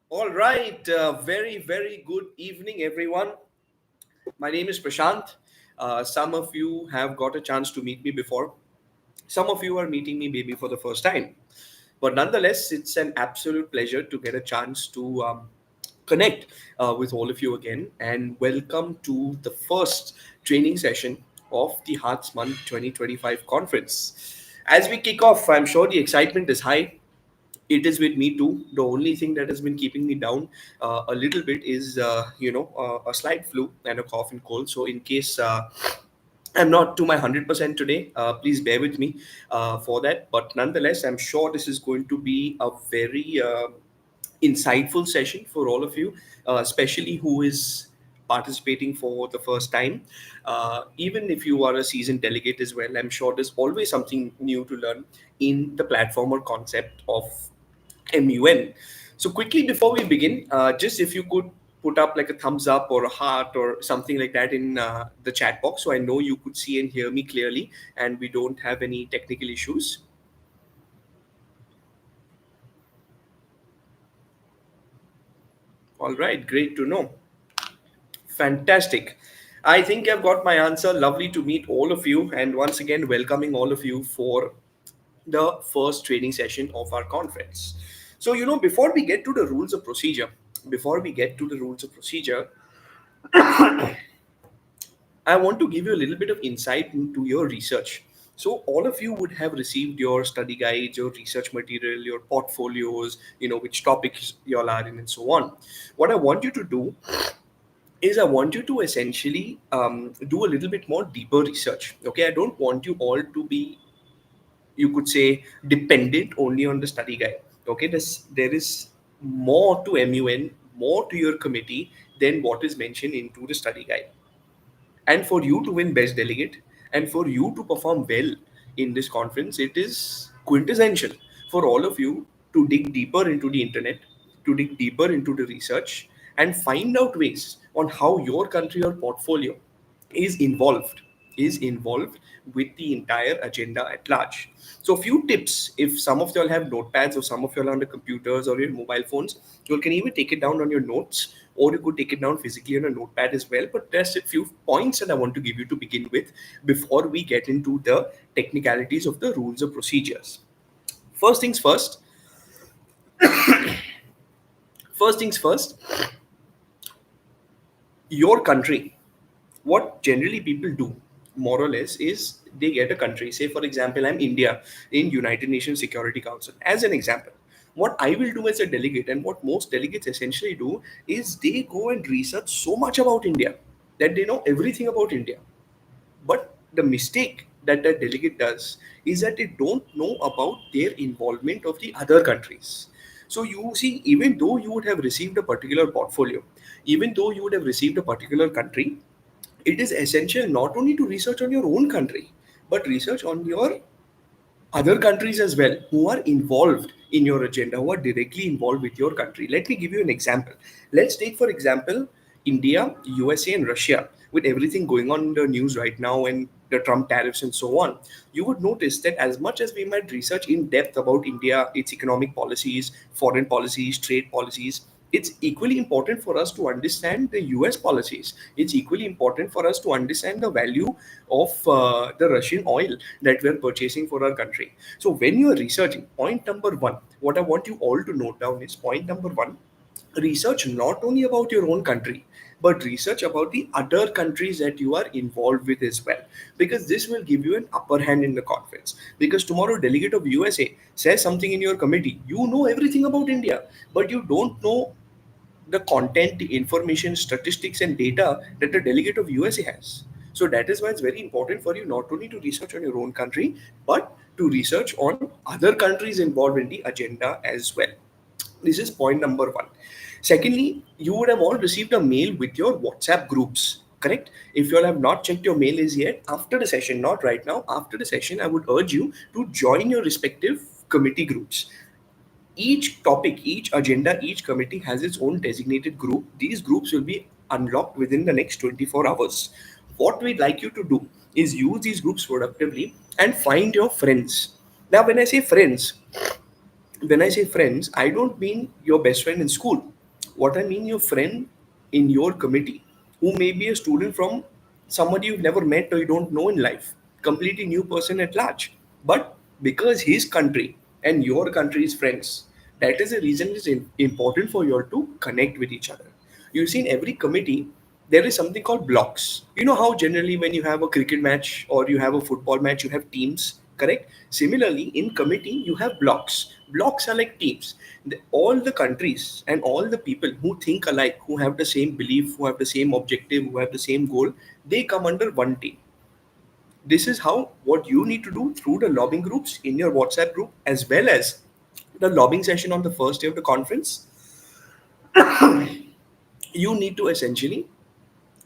All right, very good evening, everyone. My name is Prashant. Some of you have got a chance to meet me before. Some of you are meeting me maybe for the first time. But nonetheless, it's an absolute pleasure to get a chance to connect with all of you again and welcome to the first training session of the Hearts MUN' 2025 conference. As we kick off, I'm sure the excitement is high. It is with me too. The only thing that has been keeping me down a little bit is a slight flu and a cough and cold. So in case I'm not to my 100% today, please bear with me for that. But nonetheless, I'm sure this is going to be a very insightful session for all of you, especially who is participating for the first time. Even if you are a seasoned delegate as well, I'm sure there's always something new to learn in the platform or concept of MUN. So quickly before we begin, just if you could put up like a thumbs up or a heart or something like that in the chat box, so I know you could see and hear me clearly, and we don't have any technical issues. All right, great to know. Fantastic. I think I've got my answer. Lovely to meet all of you, and once again, welcoming all of you for the first training session of our conference. So, before we get to the rules of procedure, before we get to the rules of procedure, I want to give you a little bit of insight into your research. So all of you would have received your study guides, your research material, your portfolios, which topics you all are in, and so on. What I want you to do is I want you to essentially do a little bit more deeper research. Okay, I don't want you all to be, you could say, dependent only on the study guide. Okay, there is more to MUN, more to your committee than what is mentioned into the study guide. And for you to win best delegate and for you to perform well in this conference, it is quintessential for all of you to dig deeper into the internet, to dig deeper into the research, and find out ways on how your country or portfolio is involved is involved with the entire agenda at large. So few tips, if some of y'all have notepads or some of y'all on the computers or your mobile phones, you can even take it down on your notes, or you could take it down physically on a notepad as well. But there's a few points that I want to give you to begin with before we get into the technicalities of the rules of procedures. First things first, first things first, your country, what generally people do more or less is they get a country. Say for example, I'm India in United Nations Security Council as an example. What I will do as a delegate, and what most delegates essentially do, is they go and research so much about India that they know everything about India. But the mistake that the delegate does is that they don't know about their involvement of the other countries. So you see, even though you would have received a particular portfolio, even though you would have received a particular country, it is essential not only to research on your own country, but research on your other countries as well who are involved in your agenda, who are directly involved with your country. Let me give you an example. Let's take, for example, India, USA, and Russia, with everything going on in the news right now and the Trump tariffs and so on. You would notice that as much as we might research in depth about India, its economic policies, foreign policies, trade policies, it's equally important for us to understand the US policies. It's equally important for us to understand the value of the Russian oil that we're purchasing for our country. So, when you are researching, point number one, what I want you all to note down is point number one, research not only about your own country, but research about the other countries that you are involved with as well, because this will give you an upper hand in the conference. Because tomorrow delegate of USA says something in your committee, you know everything about India, but you don't know the content, the information, statistics, and data that the delegate of USA has. So that is why it's very important for you not only to research on your own country, but to research on other countries involved in the agenda as well. This is point number one. Secondly, you would have all received a mail with your WhatsApp groups, correct? If you all have not checked your mail as yet, after the session, not right now, after the session, I would urge you to join your respective committee groups. Each topic, each agenda, each committee has its own designated group. These groups will be unlocked within the next 24 hours. What we'd like you to do is use these groups productively and find your friends. Now, when I say friends, I don't mean your best friend in school. What I mean, your friend in your committee who may be a student from somebody you've never met or you don't know in life, completely new person at large. But because his country and your country is friends, that is the reason it's important for you all to connect with each other. You see, in every committee, there is something called blocks. You know how generally when you have a cricket match or you have a football match, you have teams, correct? Similarly, in committee, you have blocks. Blocks are like teams. All the countries and all the people who think alike, who have the same belief, who have the same objective, who have the same goal, they come under one team. This is how what you need to do through the lobbying groups in your WhatsApp group, as well as the lobbying session on the first day of the conference. You need to essentially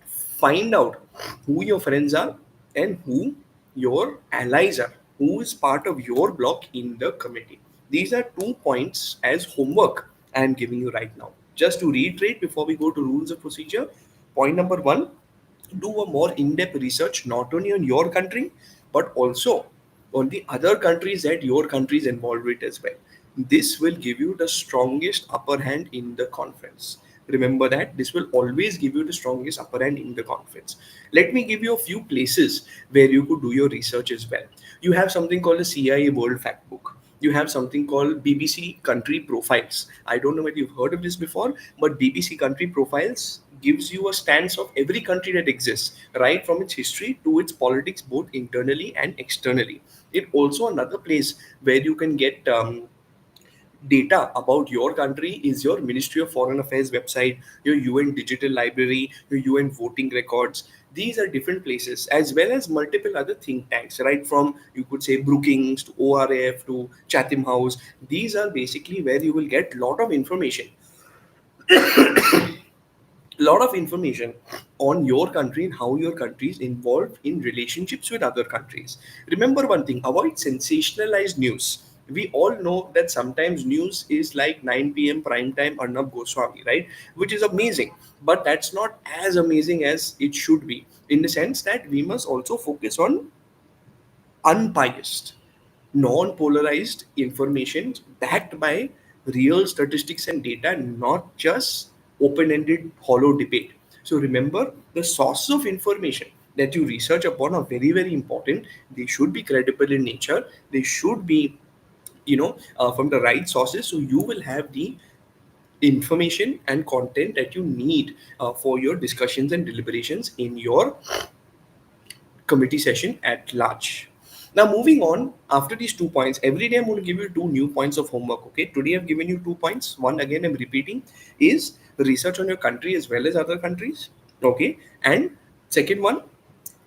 find out who your friends are and who your allies are, who is part of your block in the committee. These are 2 points as homework I am giving you right now. Just to reiterate before we go to rules of procedure, point number one, do a more in-depth research not only on your country but also on the other countries that your country is involved with as well. This will give you the strongest upper hand in the conference. Remember that this will always give you the strongest upper hand in the conference. Let me give you a few places where you could do your research as well. You have something called a CIA World Fact Book. You have something called BBC Country Profiles. I don't know whether you've heard of this before, but BBC Country Profiles gives you a stance of every country that exists, right from its history to its politics, both internally and externally. It also another place where you can get data about your country is your Ministry of Foreign Affairs website, your UN Digital Library, your UN voting records. These are different places, as well as multiple other think tanks, right from you could say Brookings to ORF to Chatham House. These are basically where you will get lot of information, lot of information on your country and how your country is involved in relationships with other countries. Remember one thing, avoid sensationalized news. We all know that sometimes news is like 9 p.m. prime time Arnab Goswami, right? Which is amazing, but that's not as amazing as it should be, in the sense that we must also focus on unbiased, non polarized information backed by real statistics and data, not just open ended hollow debate. So remember, the sources of information that you research upon are very, very important. They should be credible in nature, they should be from the right sources, so you will have the information and content that you need for your discussions and deliberations in your committee session at large. Now, moving on, after these 2 points, every day I'm going to give you two new points of homework. Okay, today I've given you 2 points. One, again, I'm repeating, is research on your country as well as other countries. Okay, and second one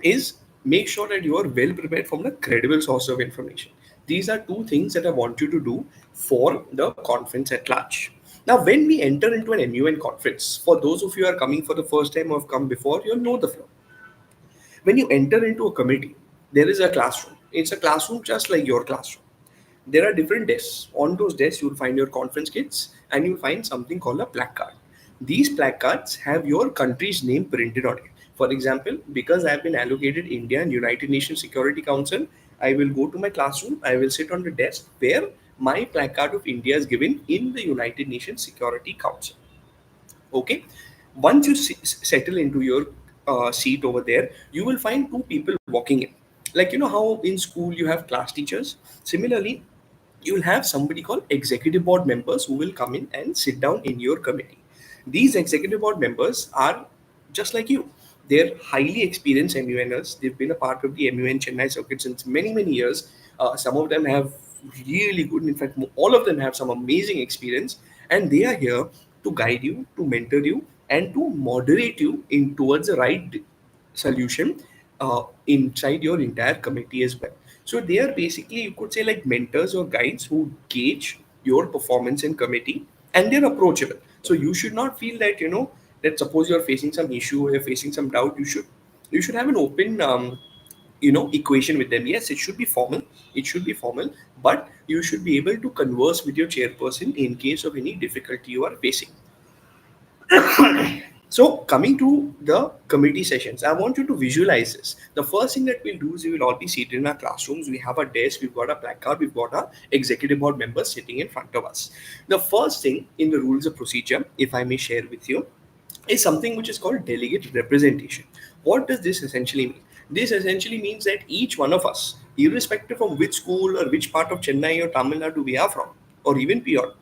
is make sure that you are well prepared from the credible source of information. These are two things that I want you to do for the conference at large. Now, when we enter into an MUN conference, for those of you who are coming for the first time or have come before, you'll know the flow. When you enter into a committee, there is a classroom. It's a classroom just like your classroom. There are different desks. On those desks, you'll find your conference kits and you'll find something called a placard. These placards have your country's name printed on it. For example, because I have been allocated India and United Nations Security Council, I will go to my classroom, I will sit on the desk where my placard of India is given in the United Nations Security Council. Okay, once you settle into your seat over there, you will find two people walking in, like how in school you have class teachers. Similarly, you will have somebody called executive board members who will come in and sit down in your committee. These executive board members are just like you. They're highly experienced MUNers. They've been a part of the MUN Chennai circuit since many, many years. Some of them have really good, in fact, all of them have some amazing experience, and they are here to guide you, to mentor you, and to moderate you in towards the right solution inside your entire committee as well. So they are basically, you could say, like mentors or guides who gauge your performance in committee, and they're approachable. So you should not feel that that suppose you're facing some issue or you're facing some doubt, you should have an open equation with them. Yes, it should be formal, but you should be able to converse with your chairperson in case of any difficulty you are facing. So coming to the committee sessions, I want you to visualize this. The first thing that we'll do is we will all be seated in our classrooms. We have a desk, we've got a placard, we've got our executive board members sitting in front of us. The first thing in the rules of procedure, if I may share with you, is something which is called delegate representation. What does this essentially mean? This essentially means that each one of us, irrespective of which school or which part of Chennai or Tamil Nadu we are from, or even beyond,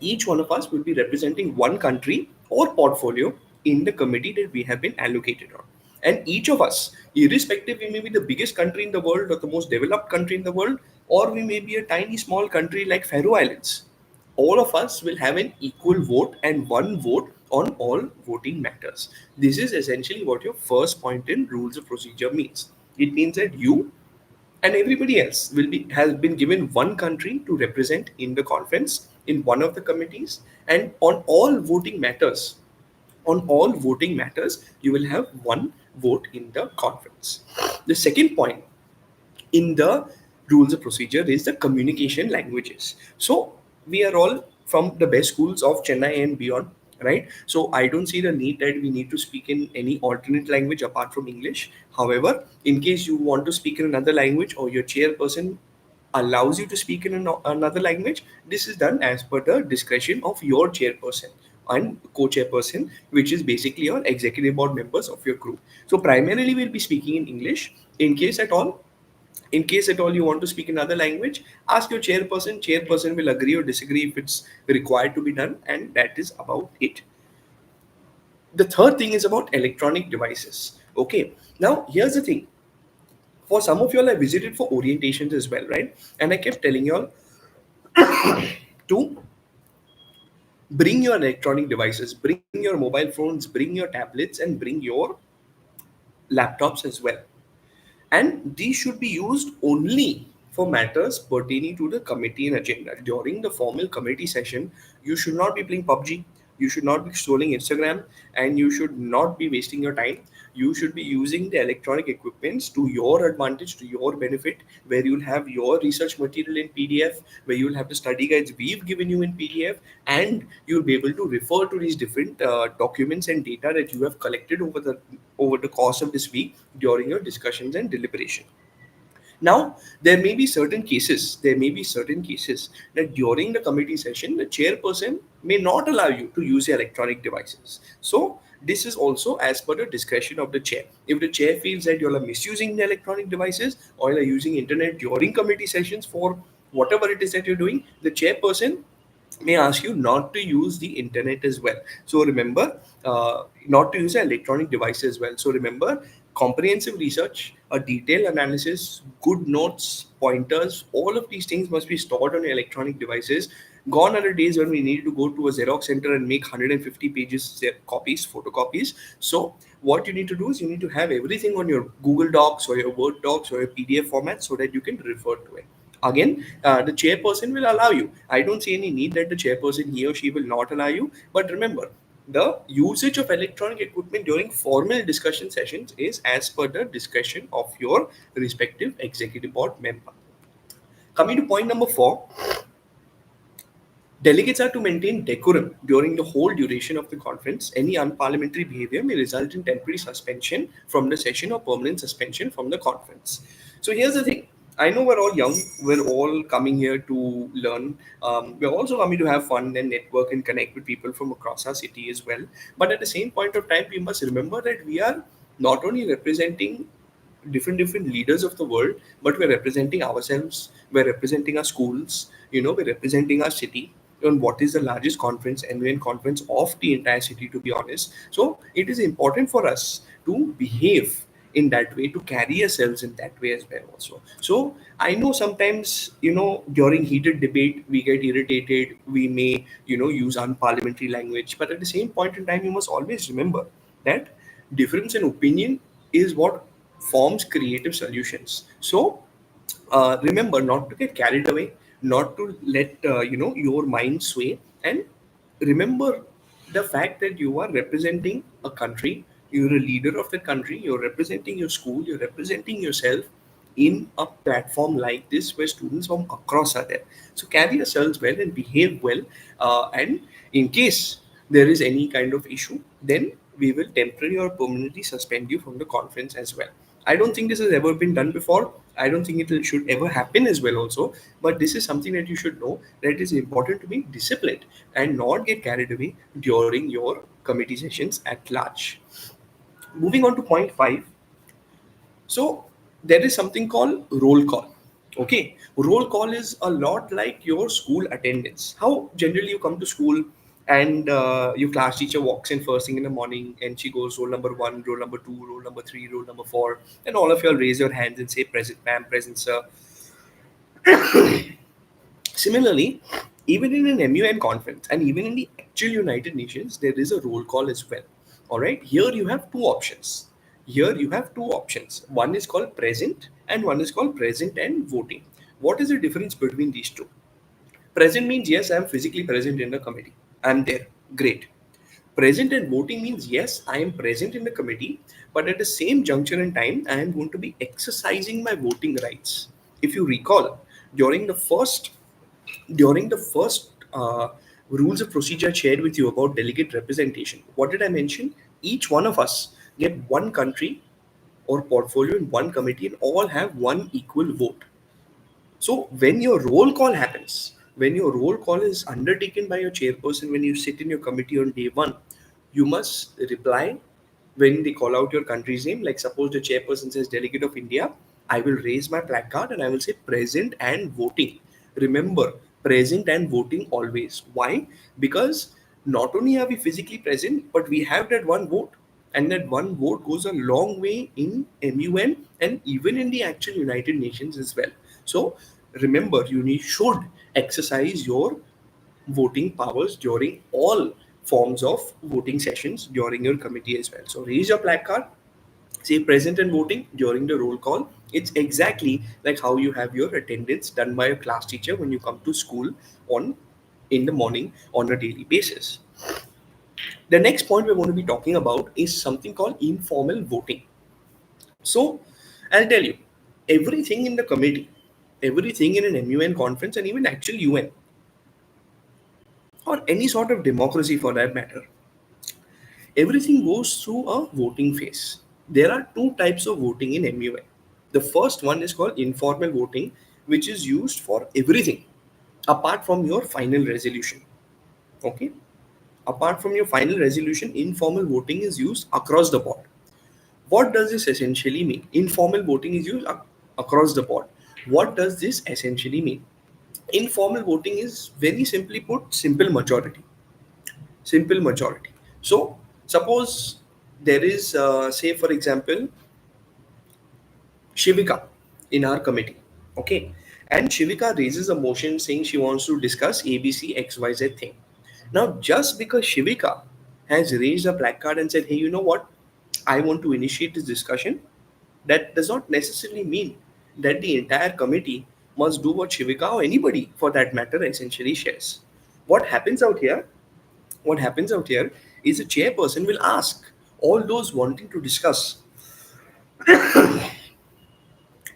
each one of us will be representing one country or portfolio in the committee that we have been allocated on. And each of us, irrespective, we may be the biggest country in the world or the most developed country in the world, or we may be a tiny small country like Faroe Islands. All of us will have an equal vote and one vote on all voting matters. This is essentially what your first point in rules of procedure means. It means that you and everybody else will be has been given one country to represent in the conference in one of the committees, and on all voting matters you will have one vote in the conference. The second point in the rules of procedure is the communication languages. So we are all from the best schools of Chennai and beyond, right? So I don't see the need that we need to speak in any alternate language apart from English. However, in case you want to speak in another language or your chairperson allows you to speak in another language, this is done as per the discretion of your chairperson and co-chairperson, which is basically your executive board members of your group. So primarily we'll be speaking in English. In case at all you want to speak another language, ask your chairperson will agree or disagree if it's required to be done, and that is about it. The third thing is about electronic devices. Okay, now here's the thing. For some of y'all, I visited for orientations as well, right? And I kept telling y'all to bring your electronic devices, bring your mobile phones, bring your tablets, and bring your laptops as well. And these should be used only for matters pertaining to the committee and agenda. During the formal committee session, you should not be playing PUBG, you should not be scrolling Instagram, and you should not be wasting your time. You should be using the electronic equipments to your advantage, to your benefit, where you'll have your research material in PDF, where you'll have the study guides we've given you in PDF, and you'll be able to refer to these different documents and data that you have collected over the course of this week during your discussions and deliberation. Now, there may be certain cases that during the committee session, the chairperson may not allow you to use the electronic devices. So, this is also as per the discretion of the chair. If the chair feels that you are misusing the electronic devices or you are using internet during committee sessions for whatever it is that you're doing, the chairperson may ask you not to use the internet as well. So remember, not to use an electronic device as well. So remember, comprehensive research, a detailed analysis, good notes, pointers, all of these things must be stored on your electronic devices. Gone are the days when we needed to go to a Xerox center and make 150 pages copies, photocopies. So what you need to do is you need to have everything on your Google Docs or your Word Docs or your PDF format so that you can refer to it. Again, the chairperson will allow you. I don't see any need that the chairperson, he or she, will not allow you. But remember, the usage of electronic equipment during formal discussion sessions is as per the discretion of your respective executive board member. Coming to point number 4, delegates are to maintain decorum during the whole duration of the conference. Any unparliamentary behavior may result in temporary suspension from the session or permanent suspension from the conference. So here's the thing. I know we're all young. We're all coming here to learn. We're also coming to have fun and network and connect with people from across our city as well. But at the same point of time, we must remember that we are not only representing different leaders of the world, but we're representing ourselves, we're representing our schools, we're representing our city on what is the largest conference, NVN conference of the entire city, to be honest. So it is important for us to behave in that way, to carry ourselves in that way as well also. So I know sometimes, during heated debate we get irritated, we may use unparliamentary language, but at the same point in time you must always remember that difference in opinion is what forms creative solutions. So remember not to get carried away, not to let your mind sway, and remember the fact that you are representing a country, you're a leader of the country, you're representing your school, you're representing yourself in a platform like this where students from across are there. So carry yourselves well and behave well, and in case there is any kind of issue, then we will temporarily or permanently suspend you from the conference as well. I don't think this has ever been done before. I don't think should ever happen as well also. But this is something that you should know, that it is important to be disciplined and not get carried away during your committee sessions at large. Moving on to point 5. So there is something called roll call. Okay, roll call is a lot like your school attendance. How generally you come to school and your class teacher walks in first thing in the morning and she goes roll number 1, roll number 2, roll number 3, roll number 4, and all of you all raise your hands and say present ma'am, present sir. Similarly, even in an MUN conference and even in the actual United Nations, there is a roll call as well. All right, here you have two options. Here you have two options. One is called present and one is called present and voting. What is the difference between these two? Present means yes, I am physically present in the committee. I am there. Great. Present and voting means yes, I am present in the committee, but at the same juncture in time, I am going to be exercising my voting rights. If you recall, during the first during the first rules of procedure I shared with you about delegate representation, what did I mention? Each one of us get one country or portfolio in one committee and all have one equal vote. So when your roll call happens, when your roll call is undertaken by your chairperson, when you sit in your committee on day one, you must reply when they call out your country's name. Like suppose the chairperson says Delegate of India, I will raise my placard and I will say present and voting. Remember, present and voting always. Why? Because not only are we physically present, but we have that one vote, and that one vote goes a long way in MUN and even in the actual United Nations as well. So remember, should exercise your voting powers during all forms of voting sessions during your committee as well. So raise your placard, say present and voting during the roll call. It's exactly like how you have your attendance done by a class teacher when you come to school on in the morning on a daily basis. The next point we're going to be talking about is something called informal voting. So I'll tell you, everything in the committee, everything in an MUN conference and even actual UN or any sort of democracy for that matter, everything goes through a voting phase. There are two types of voting in MUN. The first one is called informal voting, which is used for everything apart from your final resolution. Okay? Apart from your final resolution, informal voting is used across the board. What does this essentially mean? Informal voting is used across the board. What does this essentially mean? Informal voting is very simply put, simple majority. Simple majority. So, suppose there is, say, for example, Shivika in our committee. Okay. And Shivika raises a motion saying she wants to discuss ABC XYZ thing. Now, just because Shivika has raised a placard and said, hey, you know what? I want to initiate this discussion, that does not necessarily mean that the entire committee must do what Shivika or anybody for that matter essentially shares. What happens out here? What happens out here is the chairperson will ask all those wanting to discuss,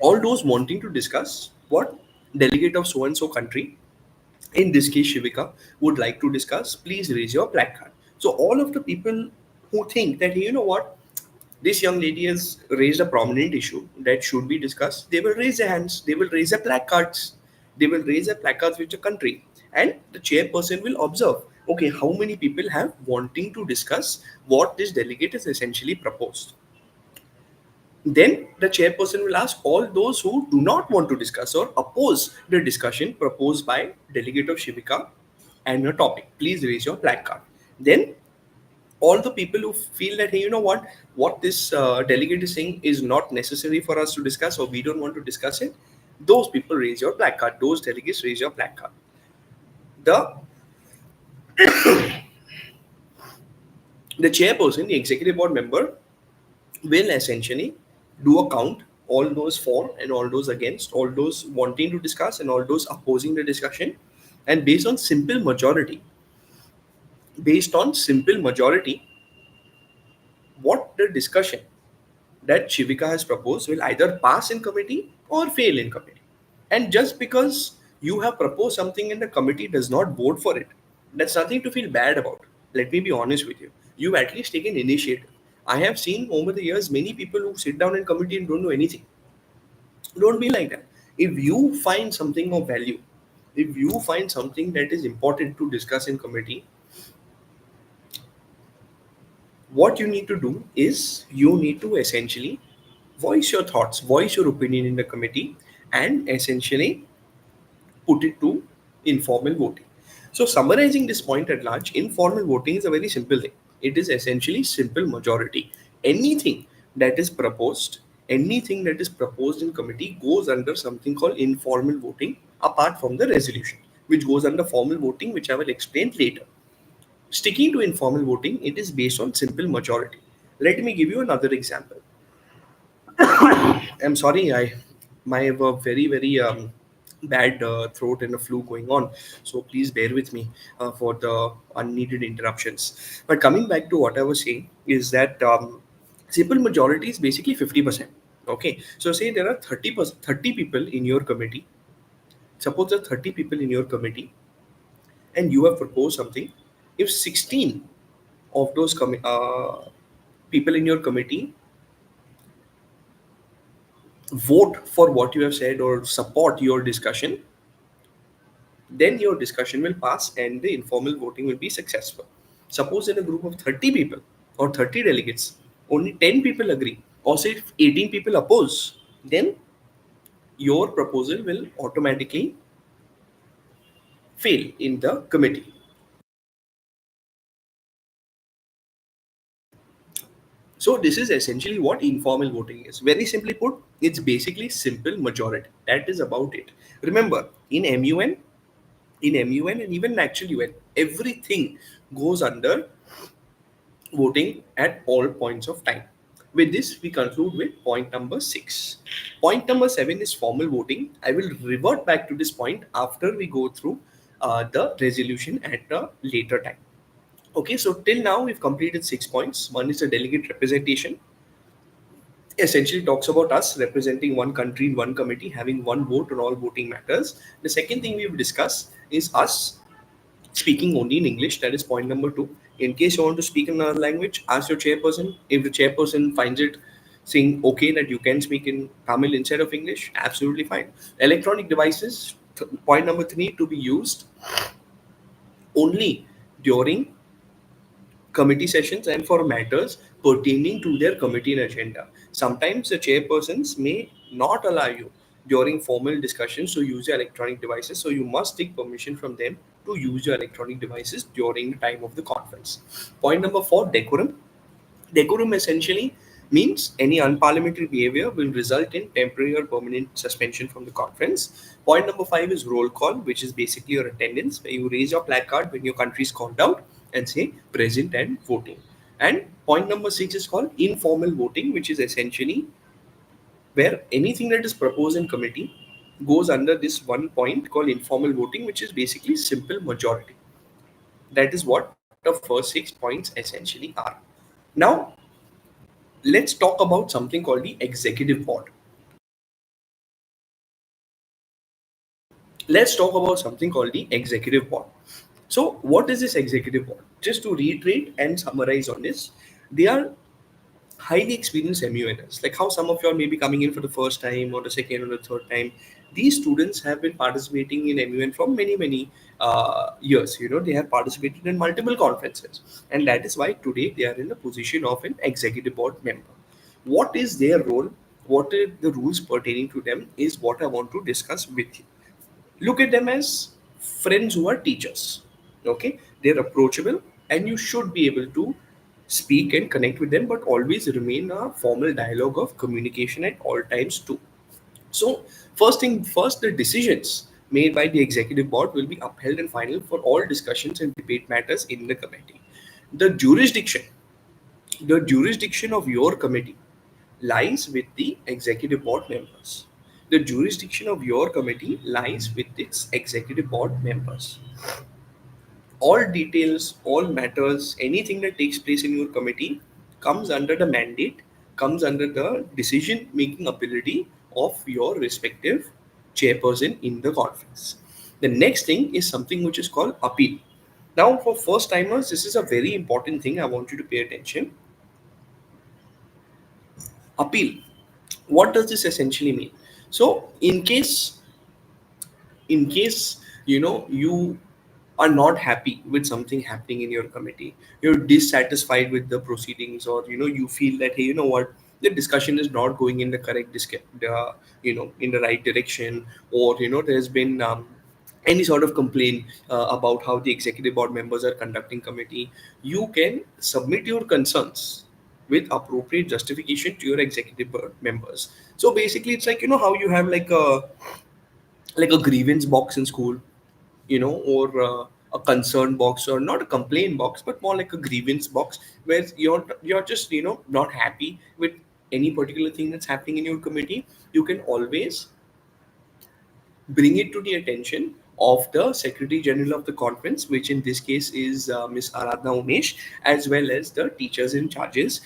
all those wanting to discuss what delegate of so and so country, in this case Shivika, would like to discuss, please raise your placard. So all of the people who think that, hey, you know what, this young lady has raised a prominent issue that should be discussed, they will raise their hands, they will raise their placards, they will raise their placards with the country, and the chairperson will observe, okay, how many people have wanting to discuss what this delegate is essentially proposed. Then the chairperson will ask all those who do not want to discuss or oppose the discussion proposed by delegate of Shivika and your topic. Please raise your placard. Then all the people who feel that, hey, you know what this delegate is saying is not necessary for us to discuss or we don't want to discuss it, those people raise your placard. Those delegates raise your placard. The the chairperson, the executive board member, will essentially do a count, all those for and all those against, all those wanting to discuss and all those opposing the discussion, and based on simple majority, what the discussion that Shivika has proposed will either pass in committee or fail in committee. And just because you have proposed something and the committee does not vote for it, that's nothing to feel bad about. Let me be honest with you. You've at least taken initiative. I have seen over the years many people who sit down in committee and don't know anything. Don't be like that. If you find something of value, if you find something that is important to discuss in committee, what you need to do is you need to essentially voice your thoughts, voice your opinion in the committee, and essentially put it to informal voting. So, summarizing this point at large, informal voting is a very simple thing. It is essentially simple majority. Anything that is proposed, anything that is proposed in committee goes under something called informal voting, apart from the resolution, which goes under formal voting, which I will explain later. Sticking to informal voting, it is based on simple majority. Let me give you another example. I'm sorry, I have a very bad throat and a flu going on, so please bear with me for the unneeded interruptions. But coming back to what I was saying is that simple majority is basically 50%. Okay, so say there are 30 people in your committee. Suppose there are 30 people in your committee, and you have proposed something. If 16 of those people in your committee vote for what you have said or support your discussion, then your discussion will pass and the informal voting will be successful. Suppose in a group of 30 people or 30 delegates, only 10 people agree, or say if 18 people oppose, then your proposal will automatically fail in the committee. So this is essentially what informal voting is. Very simply put, it's basically simple majority. That is about it. Remember, in MUN and even actual UN, everything goes under voting at all points of time. With this, we conclude with point number 6. Point number 7 is formal voting. I will revert back to this point after we go through the resolution at a later time. Okay, so till now we've completed 6 points. One is the delegate representation. Essentially talks about us representing one country in one committee, having one vote on all voting matters. The second thing we've discussed is us speaking only in English. That is point number 2. In case you want to speak in another language, ask your chairperson. If the chairperson finds it saying okay that you can speak in Tamil instead of English, absolutely fine. Electronic devices, point number 3, to be used only during committee sessions and for matters pertaining to their committee and agenda. Sometimes the chairpersons may not allow you during formal discussions to use your electronic devices, so you must take permission from them to use your electronic devices during the time of the conference. Point number 4, decorum. Decorum essentially means any unparliamentary behavior will result in temporary or permanent suspension from the conference. Point number 5 is roll call, which is basically your attendance, where you raise your placard when your country is called out and say present and voting. And point number 6 is called informal voting, which is essentially where anything that is proposed in committee goes under this one point called informal voting, which is basically simple majority. That is what the first 6 points essentially are. Now, let's talk about something called the executive board. Let's talk about something called the executive board. So, what is this executive board? Just to reiterate and summarize on this, they are highly experienced MUNers. Like how some of you all may be coming in for the first time or the second or the third time. These students have been participating in MUN for many years. You know, they have participated in multiple conferences, and that is why today they are in the position of an executive board member. What is their role? What are the rules pertaining to them? Is what I want to discuss with you. Look at them as friends who are teachers. Okay, they're approachable, and you should be able to speak and connect with them, but always remain a formal dialogue of communication at all times too. So, first thing first, the decisions made by the executive board will be upheld and final for all discussions and debate matters in the committee. The jurisdiction, the jurisdiction of your committee lies with the executive board members. The jurisdiction of your committee lies with its executive board members. All details, all matters, anything that takes place in your committee comes under the mandate, comes under the decision making ability of your respective chairperson in the conference. The next thing is something which is called appeal. Now, for first timers, this is a very important thing I want you to pay attention. Appeal. What does this essentially mean? So, in case you are not happy with something happening in your committee, you're dissatisfied with the proceedings, or you feel that, hey, you know what, the discussion is not going in the correct in the right direction, or there's been any sort of complaint about how the executive board members are conducting committee, you can submit your concerns with appropriate justification to your executive board members. So basically, it's like, how you have like a grievance box in school, or a concern box, or not a complaint box, but more like a grievance box, where you're just not happy with any particular thing that's happening in your committee. You can always bring it to the attention of the Secretary General of the conference, which in this case is Ms. Aradhna Umesh, as well as the teachers in charges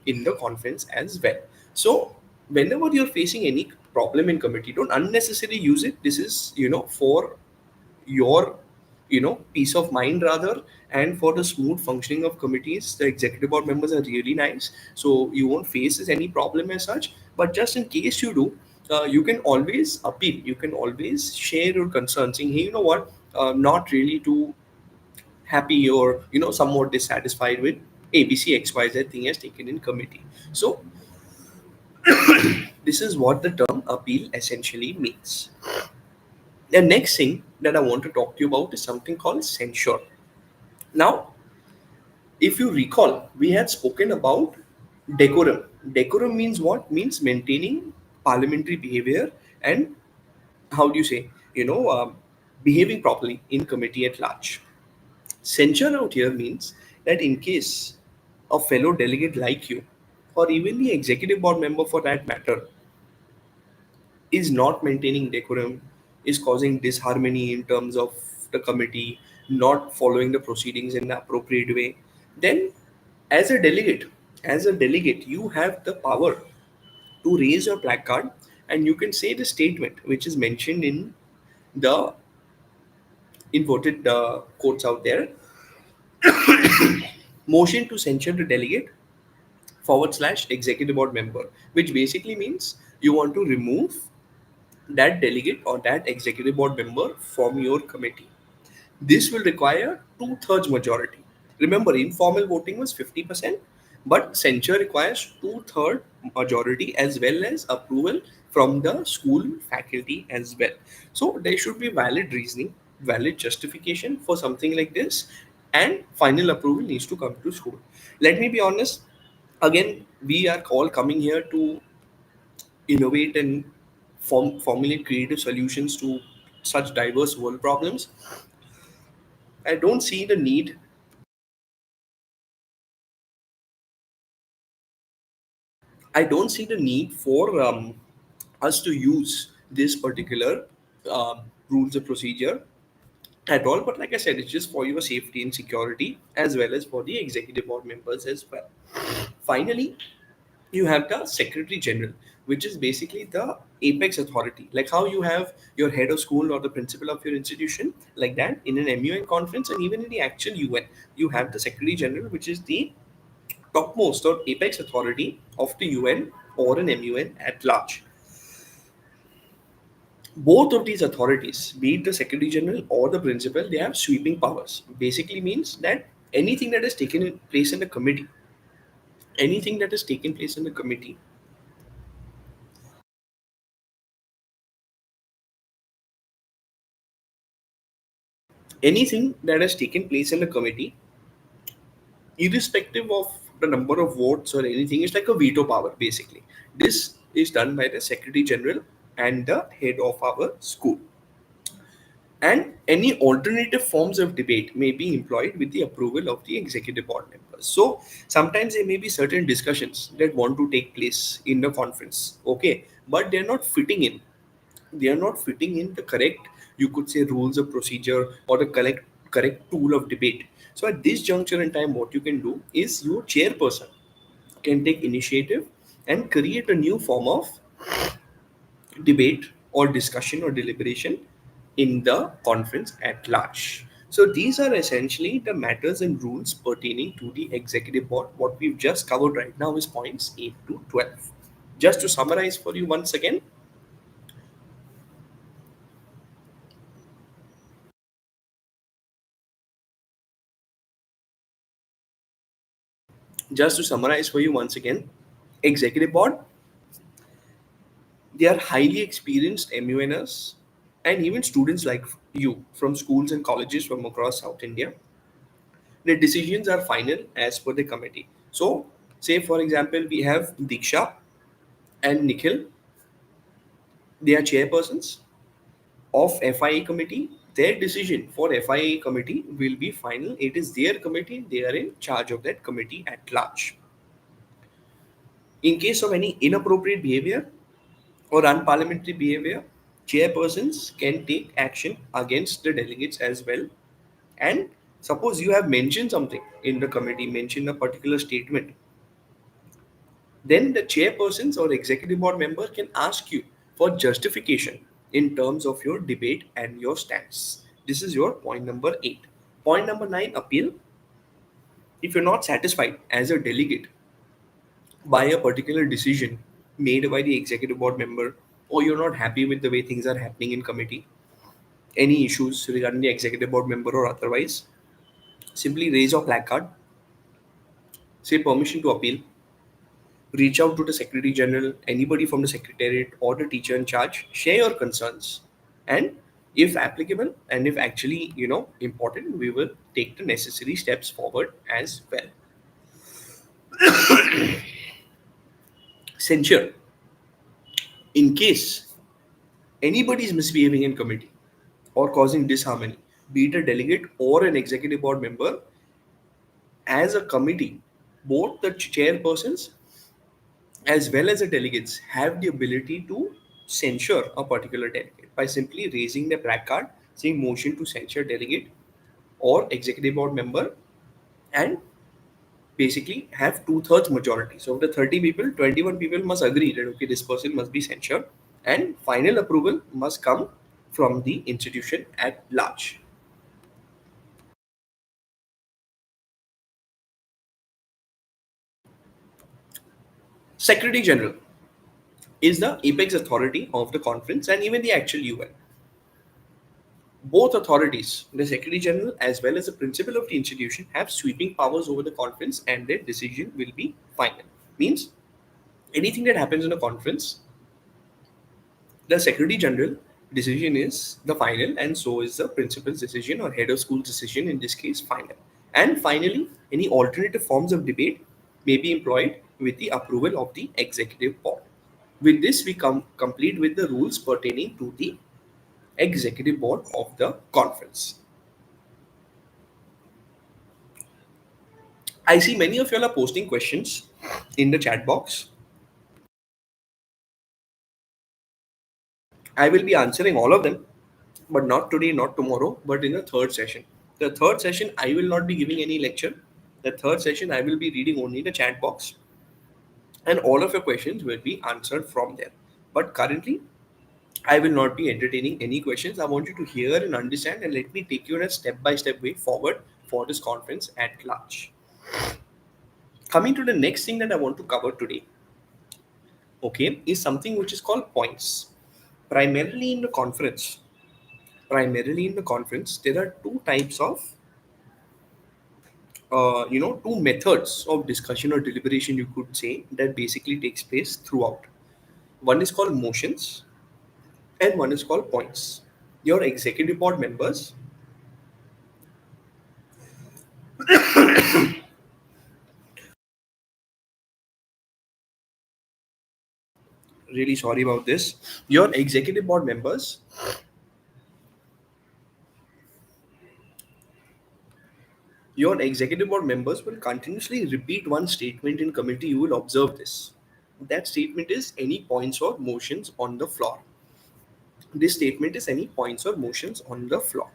in the conference as well. So whenever you're facing any problem in committee, don't unnecessarily use it. This is for your peace of mind rather, and for the smooth functioning of committees. The executive board members are really nice, so you won't face any problem as such. But just in case you do, you can always appeal, you can always share your concerns, saying, hey, you know what, not really too happy, or somewhat dissatisfied with ABC XYZ thing has taken in committee. So this is what the term appeal essentially means. The next thing that I want to talk to you about is something called censure. Now, if you recall, we had spoken about decorum. Decorum means what? Means maintaining parliamentary behavior, and how do you say, behaving properly in committee at large. Censure out here means that in case a fellow delegate like you, or even the executive board member for that matter, is not maintaining decorum, is causing disharmony in terms of the committee, not following the proceedings in the appropriate way, then as a delegate, you have the power to raise your placard, and you can say the statement which is mentioned in the inverted quotes out there: motion to censure the delegate forward slash executive board member, which basically means you want to remove that delegate or that executive board member from your committee. This will require two-thirds majority. Remember, informal voting was 50%, but censure requires two-third majority as well as approval from the school faculty as well. So there should be valid reasoning, valid justification for something like this, and final approval needs to come to school. Let me be honest. Again, we are all coming here to innovate and formulate creative solutions to such diverse world problems. I don't see the need. I don't see the need for us to use this particular rules of procedure at all. But like I said, it's just for your safety and security, as well as for the executive board members as well. Finally, you have the Secretary General, which is basically the apex authority. Like how you have your head of school or the principal of your institution, like that in an MUN conference, and even in the actual UN, you have the Secretary General, which is the topmost or apex authority of the UN or an MUN at large. Both of these authorities, be it the Secretary General or the principal, they have sweeping powers. Basically means that anything that has taken place in the committee, anything that has taken place in the committee, anything that has taken place in the committee, irrespective of the number of votes or anything, is like a veto power basically. This is done by the Secretary General and the head of our school. And any alternative forms of debate may be employed with the approval of the executive board members. So sometimes there may be certain discussions that want to take place in the conference, okay, but they're not fitting in. They are not fitting in the correct, you could say, rules of procedure or the correct tool of debate. So at this juncture in time, what you can do is your chairperson can take initiative and create a new form of debate or discussion or deliberation in the conference at large. So these are essentially the matters and rules pertaining to the executive board. What we've just covered right now is points 8 to 12. Just to summarize for you once again, executive board, they are highly experienced MUNers and even students like you from schools and colleges from across South India. The decisions are final as per the committee. So, say for example, we have Diksha and Nikhil, they are chairpersons of FIA committee. Their decision for FIA committee will be final. It is their committee, they are in charge of that committee at large. In case of any inappropriate behavior or unparliamentary behavior, chairpersons can take action against the delegates as well. And suppose you have mentioned something in the committee, mentioned a particular statement, then the chairpersons or executive board member can ask you for justification in terms of your debate and your stance. This is your point number 8. Point number 9, appeal. If you're not satisfied as a delegate by a particular decision made by the executive board member, or you're not happy with the way things are happening in committee, any issues regarding the executive board member or otherwise, simply raise a placard, say permission to appeal, reach out to the secretary general, anybody from the secretariat or the teacher in charge, share your concerns, and if applicable and if actually important, we will take the necessary steps forward as well. Censure. In case anybody is misbehaving in committee or causing disharmony, be it a delegate or an executive board member, as a committee, both the chairpersons as well as the delegates have the ability to censure a particular delegate by simply raising the placard saying motion to censure delegate or executive board member, and basically have two-thirds majority. So of the 30 people, 21 people must agree that okay, this person must be censured, and final approval must come from the institution at large. Secretary General is the apex authority of the conference and even the actual UN. Both authorities, the Secretary General as well as the principal of the institution, have sweeping powers over the conference and their decision will be final. Means anything that happens in a conference, the Secretary General decision is the final, and so is the principal's decision or head of school's decision, in this case, final. And finally, any alternative forms of debate may be employed with the approval of the executive board. With this, we come complete with the rules pertaining to the executive board of the conference. I see many of you all are posting questions in the chat box. I will be answering all of them, but not today, not tomorrow, but in the third session. The third session, I will not be giving any lecture. The third session, I will be reading only the chat box, and all of your questions will be answered from there. But currently, I will not be entertaining any questions. I want you to hear and understand, and let me take you in a step by step way forward for this conference at large. Coming to the next thing that I want to cover today, okay, is something which is called points. Primarily in the conference, there are two types of two methods of discussion or deliberation, you could say, that basically takes place throughout. One is called motions and one is called points. Your executive board members, really sorry about this, your executive board members, will continuously repeat one statement in committee. You will observe this. That statement is any points or motions on the floor. This statement is any points or motions on the floor.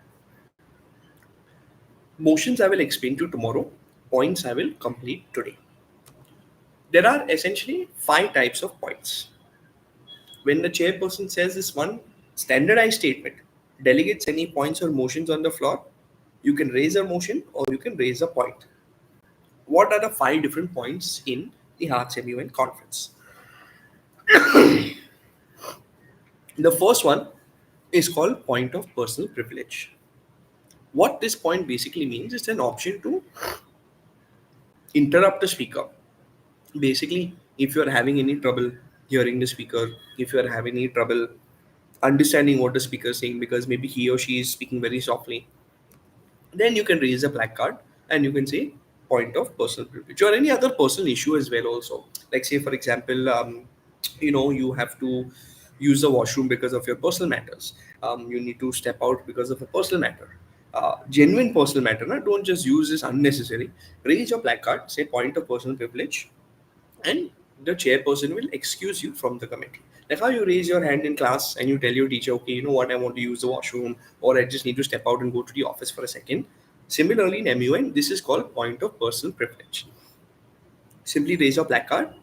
Motions I will explain to you tomorrow. Points I will complete today. There are essentially 5 types of points. When the chairperson says this one standardized statement, delegates any points or motions on the floor, You can raise a motion or you can raise a point. What are the five different points in the Hearts MUN conference? The first one is called point of personal privilege. What this point basically means is an option to interrupt the speaker. Basically, if you are having any trouble hearing the speaker, if you are having any trouble understanding what the speaker is saying because maybe he or she is speaking very softly, then you can raise a placard and you can say point of personal privilege or any other personal issue as well also. Like say for example, you have to use the washroom because of your personal matters. You need to step out because of a personal matter. Genuine personal matter. Na? Don't just use this unnecessary. Raise your placard, say point of personal privilege, and the chairperson will excuse you from the committee. Like how you raise your hand in class and you tell your teacher, okay, you know what, I want to use the washroom or I just need to step out and go to the office for a second. Similarly, in MUN, this is called point of personal privilege. Simply raise your placard,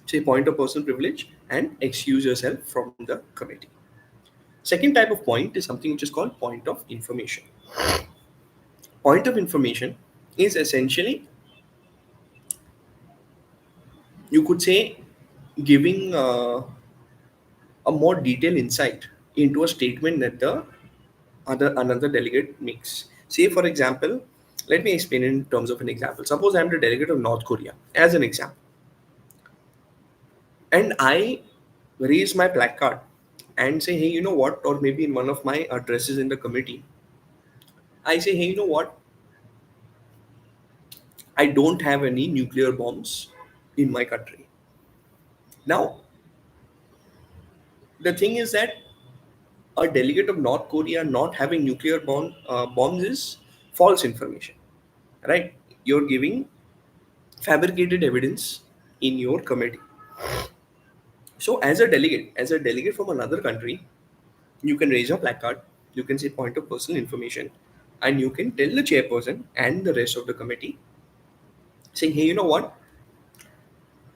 say point of personal privilege, and excuse yourself from the committee. Second type of point is something which is called point of information. Point of information is essentially, you could say, giving a more detailed insight into a statement that the other another delegate makes. Say, for example, let me explain in terms of an example. Suppose I'm the delegate of North Korea, as an example, and I raise my placard and say, hey, you know what, or maybe in one of my addresses in the committee, I say, hey, you know what, I don't have any nuclear bombs in my country. Now, the thing is that a delegate of North Korea not having nuclear bombs is false information, right? You're giving fabricated evidence in your committee. So, as a delegate from another country, you can raise a placard, you can say point of personal information, and you can tell the chairperson and the rest of the committee, saying, hey, you know what?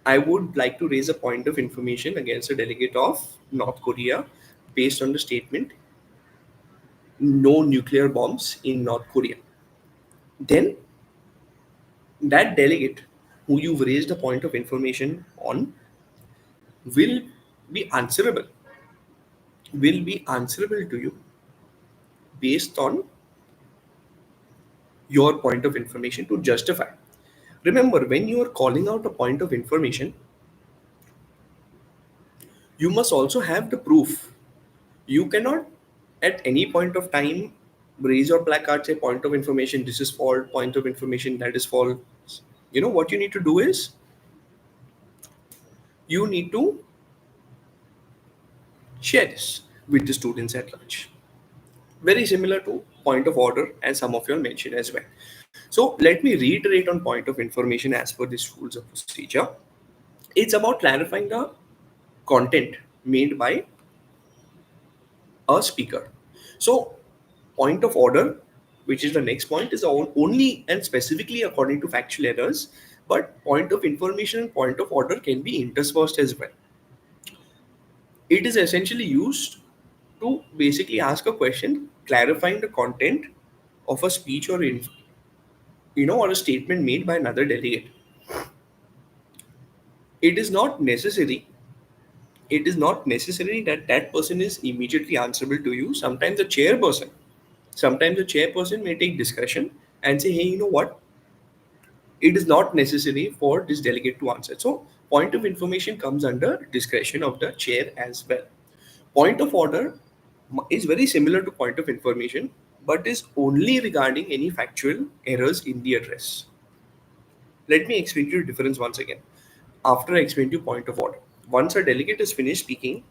I would like to raise a point of information against a delegate of North Korea based on the statement no nuclear bombs in North Korea. Then that delegate who you've raised a point of information on will be answerable, to you based on your point of information to justify. Remember, when you are calling out a point of information, you must also have the proof. You cannot at any point of time raise your placard, say point of information, this is false, point of information, that is false. What you need to do is you need to share this with the students at large. Very similar to point of order and some of you all mentioned as well. So let me reiterate on point of information as per these rules of procedure. It's about clarifying the content made by a speaker. So point of order, which is the next point, is only and specifically according to factual errors, but point of information and point of order can be interspersed as well. It is essentially used to basically ask a question clarifying the content of a speech or a statement made by another delegate. It is not necessary. It is not necessary that that person is immediately answerable to you. Sometimes the chairperson may take discretion and say, hey, you know what? It is not necessary for this delegate to answer. So, point of information comes under discretion of the chair as well. Point of order is very similar to point of information, but is only regarding any factual errors in the address. Let me explain to you the difference once again. After I explain to you point of order, once a delegate is finished speaking,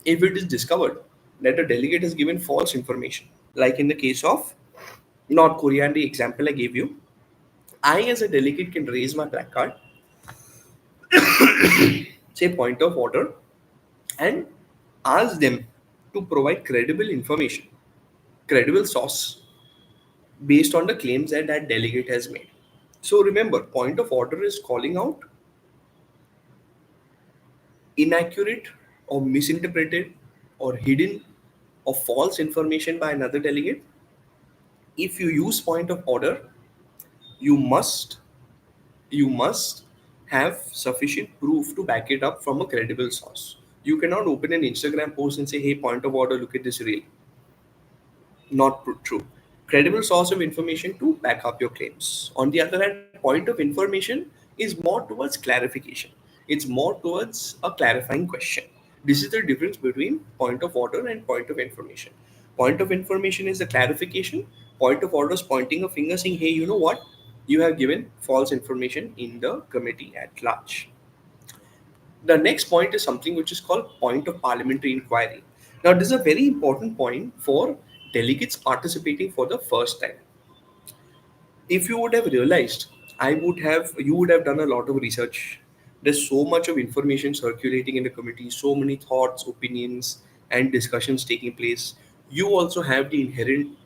if it is discovered that a delegate has given false information, like in the case of North Korea and the example I gave you, I as a delegate can raise my placard, say point of order, and ask them to provide credible information, credible source based on the claims that that delegate has made. So remember, point of order is calling out inaccurate or misinterpreted or hidden or false information by another delegate If you use point of order, you must you must have sufficient proof to back it up from a credible source. You cannot open an Instagram post and say, hey, point of order, look at this reel. Not true. Credible source of information to back up your claims. On the other hand, point of information is more towards clarification. It's more towards a clarifying question. This is the difference between point of order and point of information. Point of information is the clarification. Point of order is pointing a finger saying, hey, you know what? You have given false information in the committee at large. The next point is something which is called point of parliamentary inquiry. Now, this is a very important point for delegates participating for the first time. If you would have realized, you would have done a lot of research. There's so much of information circulating in the committee, so many thoughts, opinions, and discussions taking place. You also have the inherent,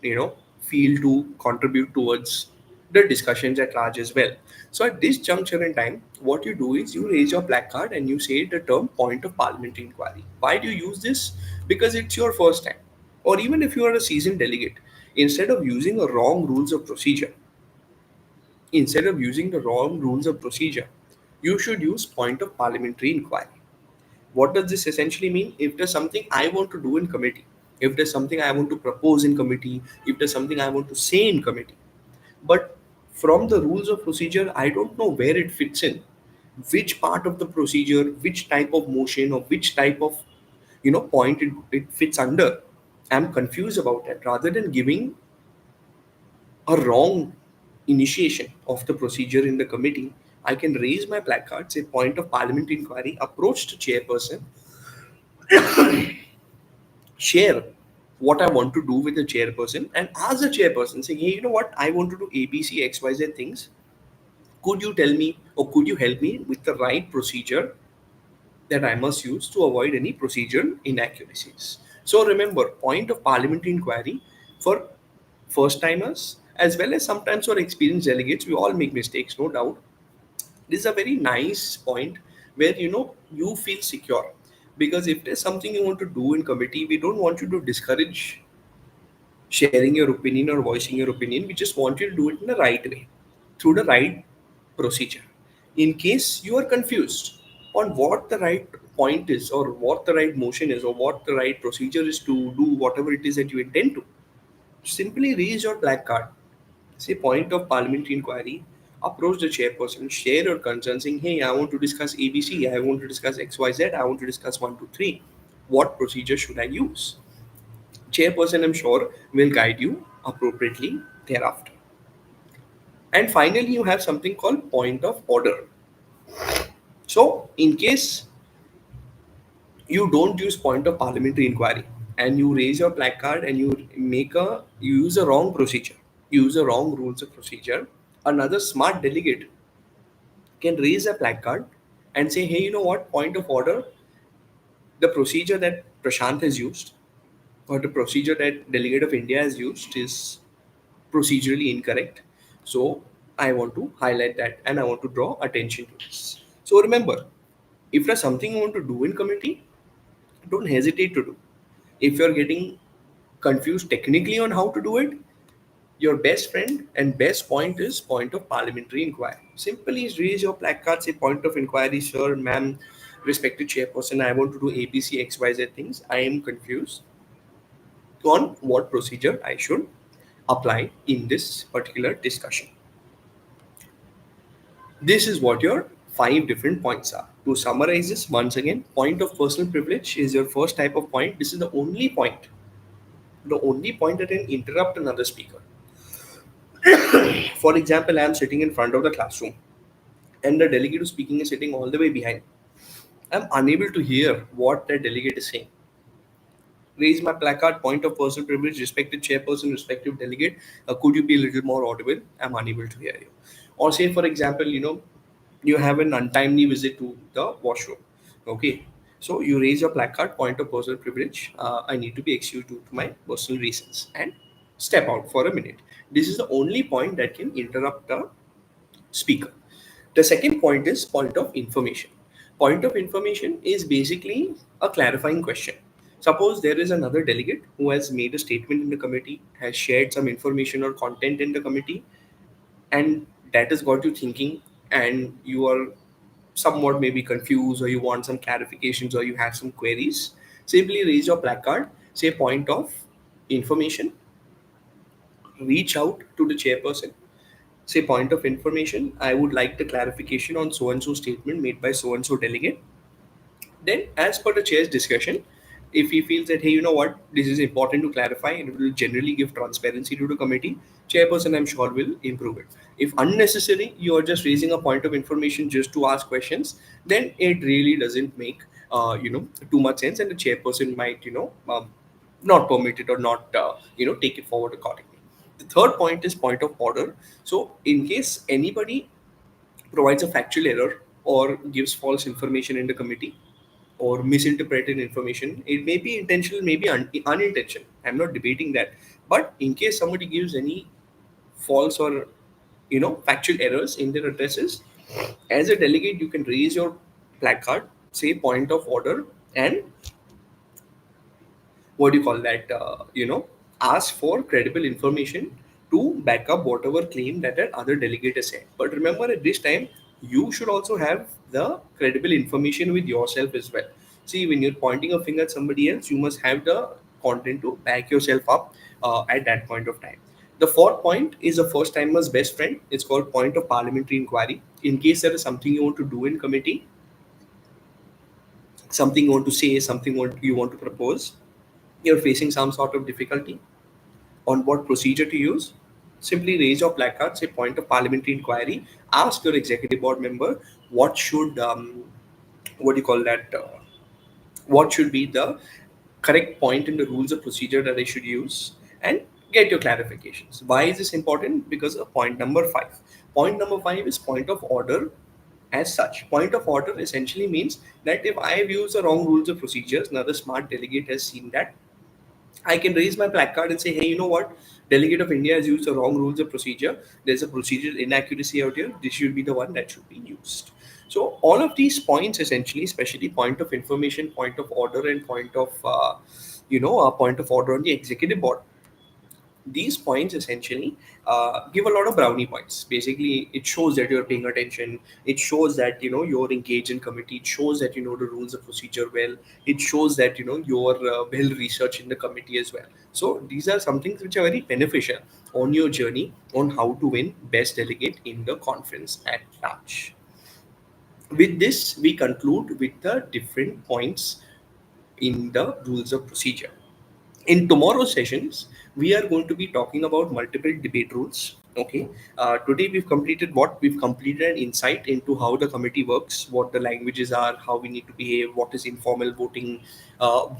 feel to contribute towards the discussions at large as well. So at this juncture in time, what you do is you raise your placard and you say the term point of parliamentary inquiry. Why do you use this? Because it's your first time. Or even if you are a seasoned delegate, instead of using a wrong rules of procedure, instead of using the wrong rules of procedure, you should use point of parliamentary inquiry. What does this essentially mean? If there's something I want to do in committee, if there's something I want to propose in committee, if there's something I want to say in committee, but from the rules of procedure, I don't know where it fits in, which part of the procedure, which type of motion, or which type of point it fits under. I'm confused about that. Rather than giving a wrong initiation of the procedure in the committee, I can raise my placard, say point of parliamentary inquiry, approach the chairperson, share what I want to do with the chairperson, and ask the chairperson, saying, hey, you know what, I want to do A, B, C, X, Y, Z things. Could you tell me or could you help me with the right procedure that I must use to avoid any procedural inaccuracies? So remember, point of parliamentary inquiry for first timers as well as sometimes for experienced delegates, we all make mistakes, no doubt. This is a very nice point where you feel secure, because if there's something you want to do in committee, we don't want you to discourage sharing your opinion or voicing your opinion. We just want you to do it in the right way, through the right procedure. In case you are confused on what the right point is, or what the right motion is, or what the right procedure is to do whatever it is that you intend to, simply raise your black card, say point of parliamentary inquiry, approach the chairperson, share your concerns, saying, hey, I want to discuss ABC, I want to discuss XYZ, I want to discuss 1, 2, 3. What procedure should I use? Chairperson, I'm sure, will guide you appropriately thereafter. And finally, you have something called point of order. So, in case you don't use point of parliamentary inquiry and you raise your placard and you use a wrong procedure, you use a wrong rules of procedure, another smart delegate can raise a placard and say, hey, you know what, point of order, the procedure that Prashant has used or the procedure that delegate of India has used is procedurally incorrect. So I want to highlight that and I want to draw attention to this. So remember, if there's something you want to do in committee, don't hesitate to do. If you're getting confused technically on how to do it, your best friend and best point is point of parliamentary inquiry. Simply raise your placard, say point of inquiry, sir, ma'am, respected chairperson, I want to do ABC, XYZ things. I am confused on what procedure I should apply in this particular discussion. This is what your 5 different points are. To summarize this once again, point of personal privilege is your first type of point. This is the only point that can interrupt another speaker. For example, I am sitting in front of the classroom and the delegate who's speaking is sitting all the way behind. I'm unable to hear what that delegate is saying. Raise my placard, point of personal privilege, respected chairperson, respective delegate. Could you be a little more audible? I'm unable to hear you. Or say, for example, you have an untimely visit to the washroom. Okay. So you raise your placard, point of personal privilege. I need to be excused due to my personal reasons and step out for a minute. This is the only point that can interrupt the speaker. The second point is point of information. Point of information is basically a clarifying question. Suppose there is another delegate who has made a statement in the committee, has shared some information or content in the committee, and that has got you thinking, and you are somewhat maybe confused, or you want some clarifications, or you have some queries. Simply raise your placard, say point of information, reach out to the chairperson, say point of information, I would like the clarification on so and so statement made by so and so delegate. Then, as per the chair's discussion, if he feels that, hey, you know what, this is important to clarify and it will generally give transparency to the committee, chairperson, I'm sure, will improve it. If unnecessary, you are just raising a point of information just to ask questions, then it really doesn't make too much sense, and the chairperson might not permit it or not take it forward accordingly. The third point is point of order. So, in case anybody provides a factual error or gives false information in the committee, or misinterpreted information, it may be intentional, maybe unintentional, I'm not debating that. But in case somebody gives any false or factual errors in their addresses, as a delegate you can raise your placard, say point of order, and what do you call that ask for credible information to back up whatever claim that that other delegate has said. But remember, at this time you should also have the credible information with yourself as well. See, when you're pointing a finger at somebody else, you must have the content to back yourself up at that point of time. The fourth point is a first timer's best friend. It's called point of parliamentary inquiry. In case there is something you want to do in committee, something you want to say, something you want to propose, you're facing some sort of difficulty on what procedure to use, simply raise your placard, say point of parliamentary inquiry, ask your executive board member what should, what do you call that, what should be the correct point in the rules of procedure that I should use, and get your clarifications. Why is this important? Because of point number five. Point number five is point of order. As such, point of order essentially means that if I have used the wrong rules of procedures, another smart delegate has seen that, I can raise my placard and say, hey, you know what? Delegate of India has used the wrong rules of procedure. There's a procedural inaccuracy out here. This should be the one that should be used. So all of these points, essentially, especially point of information, point of order, and point of point of order on the executive board, these points essentially give a lot of brownie points. Basically, it shows that you're paying attention, it shows that you're engaged in committee, it shows that you know the rules of procedure well, it shows that you're well researched in the committee as well. So these are some things which are very beneficial on your journey on how to win best delegate in the conference at large. With this, we conclude with the different points in the rules of procedure. In tomorrow's sessions, we are going to be talking about multiple debate rules. Okay. Today we've completed an insight into how the committee works, what the languages are, how we need to behave, what is informal voting,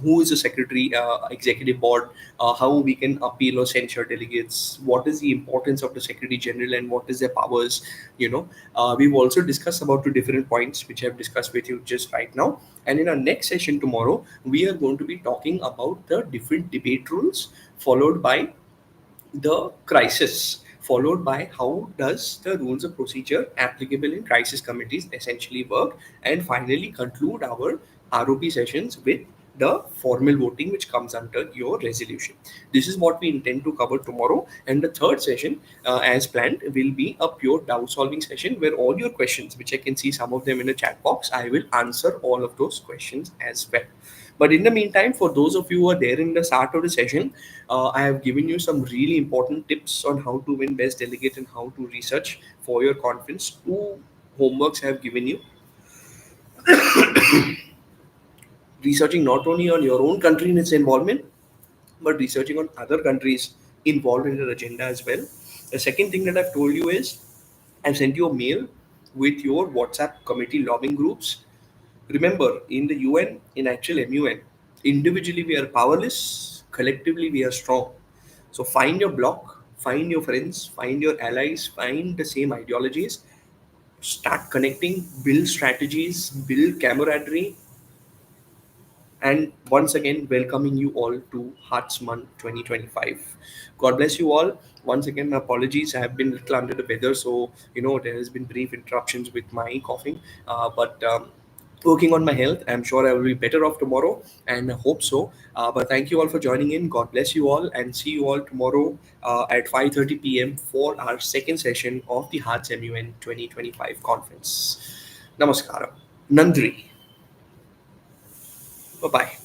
who is the secretary, executive board, how we can appeal or censure delegates, what is the importance of the secretary general and what is their powers. We've also discussed about two different points which I've discussed with you just right now. And in our next session tomorrow, we are going to be talking about the different debate rules, followed by the crisis, followed by how does the rules of procedure applicable in crisis committees essentially work, and finally conclude our ROP sessions with the formal voting which comes under your resolution. This is what we intend to cover tomorrow. And the third session, as planned, will be a pure doubt solving session where all your questions, which I can see some of them in the chat box, I will answer all of those questions as well. But in the meantime, for those of you who are there in the start of the session, I have given you some really important tips on how to win best delegate and how to research for your conference. Two homeworks I have given you. Researching not only on your own country and its involvement, but researching on other countries involved in the agenda as well. The second thing that I've told you is I've sent you a mail with your WhatsApp committee lobbying groups. Remember, in the UN, in actual MUN, individually we are powerless, collectively we are strong. So find your block, find your friends, find your allies, find the same ideologies, start connecting, build strategies, build camaraderie, and once again welcoming you all to Hearts Month 2025. God bless you all. Once again, my apologies. I have been a little under the weather, so there has been brief interruptions with my coughing, but working on my health. I'm sure I will be better off tomorrow, and I hope so. But thank you all for joining in. God bless you all, and see you all tomorrow at 5:30 p.m. for our second session of the Hearts MUN 2025 conference. Namaskaram. Nandri. Bye bye.